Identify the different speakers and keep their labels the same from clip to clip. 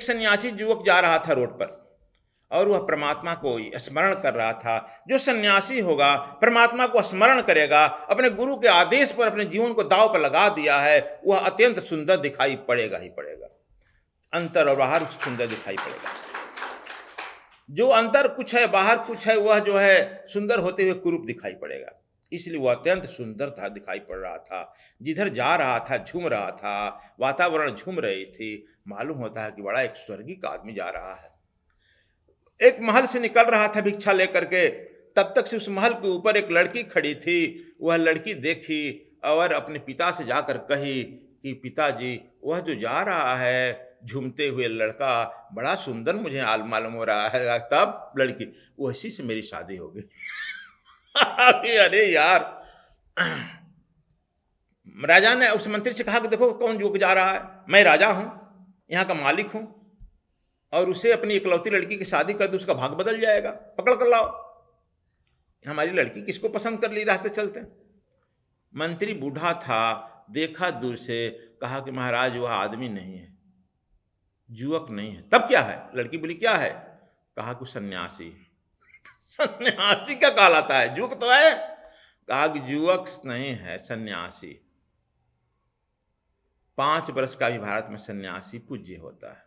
Speaker 1: एक सन्यासी युवक जा रहा था रोड पर और वह परमात्मा को स्मरण कर रहा था। जो सन्यासी होगा, परमात्मा को स्मरण करेगा, अपने गुरु के आदेश पर अपने जीवन को दांव पर लगा दिया है, वह अत्यंत सुंदर दिखाई पड़ेगा ही पड़ेगा। अंतर और बाहर सुंदर दिखाई पड़ेगा। जो अंतर कुछ है, बाहर कुछ है, वह जो है सुंदर होते हुए कुरूप दिखाई पड़ेगा। इसलिए वह अत्यंत सुंदर था, दिखाई पड़ रहा था। जिधर जा रहा था झूम रहा था, वातावरण झूम रही थी। मालूम होता है कि बड़ा एक स्वर्गीय आदमी जा रहा है। एक महल से निकल रहा था भिक्षा लेकर के, तब तक से उस महल के ऊपर एक लड़की खड़ी थी। वह लड़की देखी और अपने पिता से जाकर कही कि पिताजी, वह जो जा रहा है झूमते हुए लड़का, बड़ा सुंदर मुझे मालूम हो रहा है। तब लड़की, वो इसी से मेरी शादी हो गई। अरे यार, राजा ने उस मंत्री से कहा कि देखो कौन युवक जा रहा है, मैं राजा हूं, यहाँ का मालिक हूं, और उसे अपनी इकलौती लड़की की शादी कर दो, उसका भाग बदल जाएगा, पकड़ कर लाओ। हमारी लड़की किसको पसंद कर ली रास्ते चलते। मंत्री बूढ़ा था, देखा दूर से, कहा कि महाराज वह आदमी नहीं है, युवक नहीं है। तब क्या है? लड़की बोली क्या है? कहा कि सन्यासी। सन्यासी क्या कहलाता है, युवक तो है। कहा कि युवक नहीं है, सन्यासी। 5 वर्ष का भी भारत में सन्यासी पूज्य होता है।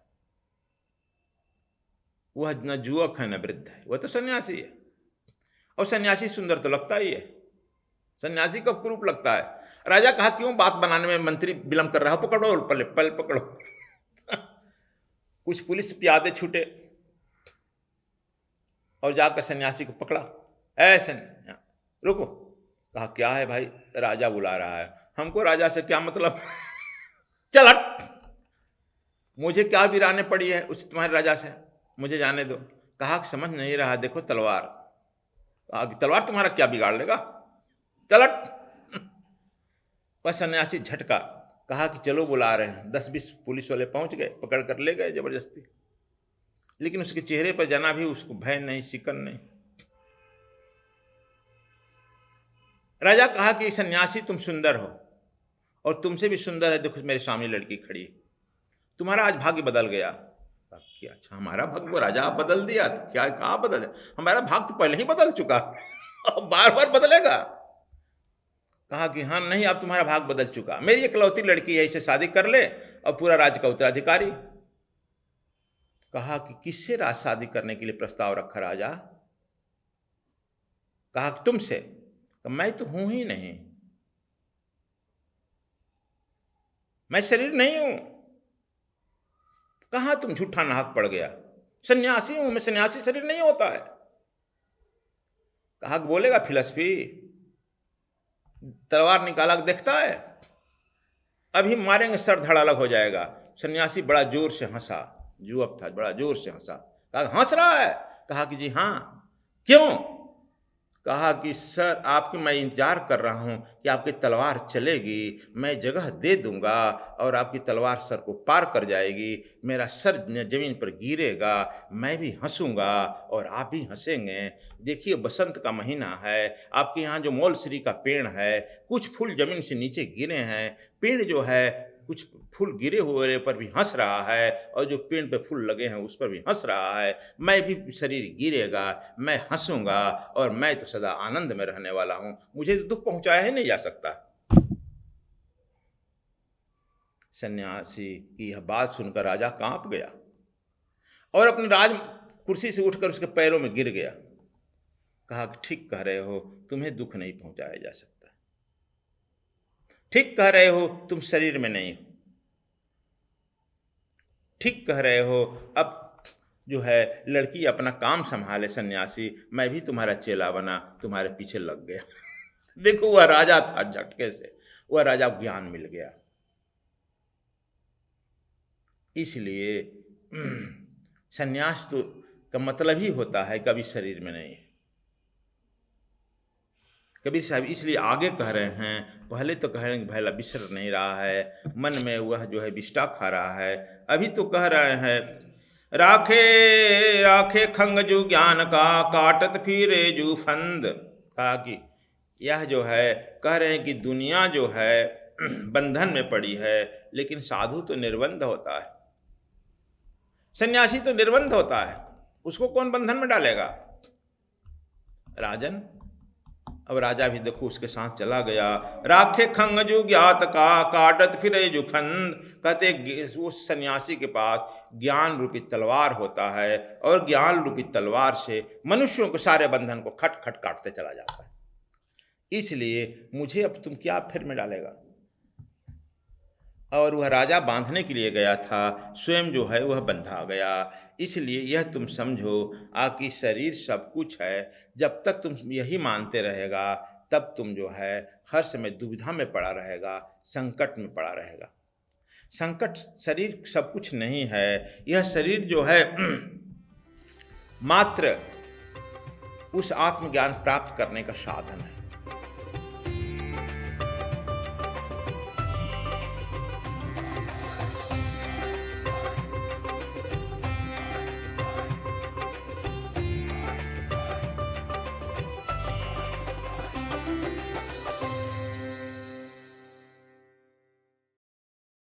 Speaker 1: वह न युवक है न वृद्ध है, वह तो सन्यासी है। और सन्यासी सुंदर तो लगता ही है, सन्यासी का कुरूप लगता है। राजा कहा क्यों बात बनाने में मंत्री विलंब कर रहा है, पकड़ो पल पकड़ो। कुछ पुलिस प्यादे छूटे और जाकर सन्यासी को पकड़ा। ऐसे रुको। कहा क्या है भाई? राजा बुला रहा है। हमको राजा से क्या मतलब? चल हट, मुझे क्या बिराने पड़ी है उस तुम्हारे राजा से, मुझे जाने दो। कहा कि समझ नहीं रहा, देखो तलवार। कहा कि तलवार तुम्हारा क्या बिगाड़ लेगा, चल हट। वह सन्यासी झटका। कहा कि चलो बुला रहे हैं। 10-20 पुलिस वाले पहुंच गए, पकड़ कर ले गए जबरदस्ती। लेकिन उसके चेहरे पर जना भी उसको भय नहीं, सिकन नहीं। राजा कहा कि सन्यासी तुम सुंदर हो और तुमसे भी सुंदर है, देखो मेरे सामने लड़की खड़ी है, तुम्हारा आज भाग्य बदल गया। क्या? अच्छा हमारा भाग्य राजा बदल दिया? क्या? कहाँ बदल दिया? हमारा भाग्य तो पहले ही बदल चुका, अब बार बार बदलेगा। कहा कि हाँ नहीं, अब तुम्हारा भाग बदल चुका, मेरी इकलौती लड़की है, इसे शादी कर ले और पूरा राज्य का उत्तराधिकारी। कहा कि किससे राज शादी करने के लिए प्रस्ताव रखा राजा? कहा कि तुमसे। मैं तो हूं ही नहीं, मैं शरीर नहीं हूं। कहां तुम झूठा नाहक पड़ गया, सन्यासी हूं मैं, सन्यासी शरीर नहीं होता है। कहा कि बोलेगा फिलॉसफी, तलवार निकाला देखता है, अभी मारेंगे सर धड़ अलग हो जाएगा। सन्यासी बड़ा जोर से हंसा, युवक था, बड़ा जोर से हंसा। कहा हंस रहा है? कहा कि जी हाँ। क्यों? कहा कि सर आपकी मैं इंतजार कर रहा हूं कि आपकी तलवार चलेगी, मैं जगह दे दूंगा और आपकी तलवार सर को पार कर जाएगी, मेरा सर जमीन पर गिरेगा, मैं भी हंसूंगा और आप भी हंसेंगे। देखिए बसंत का महीना है, आपके यहाँ जो मौलश्री का पेड़ है, कुछ फूल जमीन से नीचे गिरे हैं, पेड़ जो है कुछ फूल गिरे हुए पर भी हंस रहा है और जो पेड़ पे फूल लगे हैं उस पर भी हंस रहा है। मैं भी शरीर गिरेगा, मैं हंसूंगा और मैं तो सदा आनंद में रहने वाला हूं, मुझे तो दुख पहुंचाया ही नहीं जा सकता। सन्यासी की यह बात सुनकर राजा कांप गया और अपनी राज कुर्सी से उठकर उसके पैरों में गिर गया। कहा कि ठीक कह रहे हो, तुम्हें दुख नहीं पहुंचाया जा सकता। ठीक कह रहे हो, तुम शरीर में नहीं हो। ठीक कह रहे हो, अब जो है लड़की अपना काम संभाले। सन्यासी, मैं भी तुम्हारा चेला बना, तुम्हारे पीछे लग गया। देखो वह राजा था, झटके से वह राजा को ज्ञान मिल गया। इसलिए सन्यास तो का मतलब ही होता है कभी शरीर में नहीं। कबीर साहब इसलिए आगे कह रहे हैं, पहले तो कह रहे हैं कि भैला बिसर नहीं रहा है, मन में वह जो है बिष्टा खा रहा है। अभी तो कह रहे हैं राखे राखे खंग जू ज्ञान का, काटत फिरे जू फंद। कहा कि यह जो है, कह रहे हैं कि दुनिया जो है बंधन में पड़ी है, लेकिन साधु तो निर्बंध होता है। सन्यासी तो निर्बंध होता है, उसको कौन बंधन में डालेगा। राजन, अब राजा भी देखो उसके साथ चला गया। राखे खंग जो ज्ञात का काटत फिरे जो खंड, कहते उस सन्यासी के पास ज्ञान रूपी तलवार होता है और ज्ञान रूपी तलवार से मनुष्यों के सारे बंधन को खट खट काटते चला जाता है। इसलिए मुझे अब तुम क्या फिर में डालेगा। और वह राजा बांधने के लिए गया था, स्वयं जो है वह बंधा गया। इसलिए यह तुम समझो कि शरीर सब कुछ है। जब तक तुम यही मानते रहेगा तब तुम जो है हर समय दुविधा में पड़ा रहेगा, संकट में पड़ा रहेगा। संकट, शरीर सब कुछ नहीं है। यह शरीर जो है मात्र उस आत्मज्ञान प्राप्त करने का साधन है।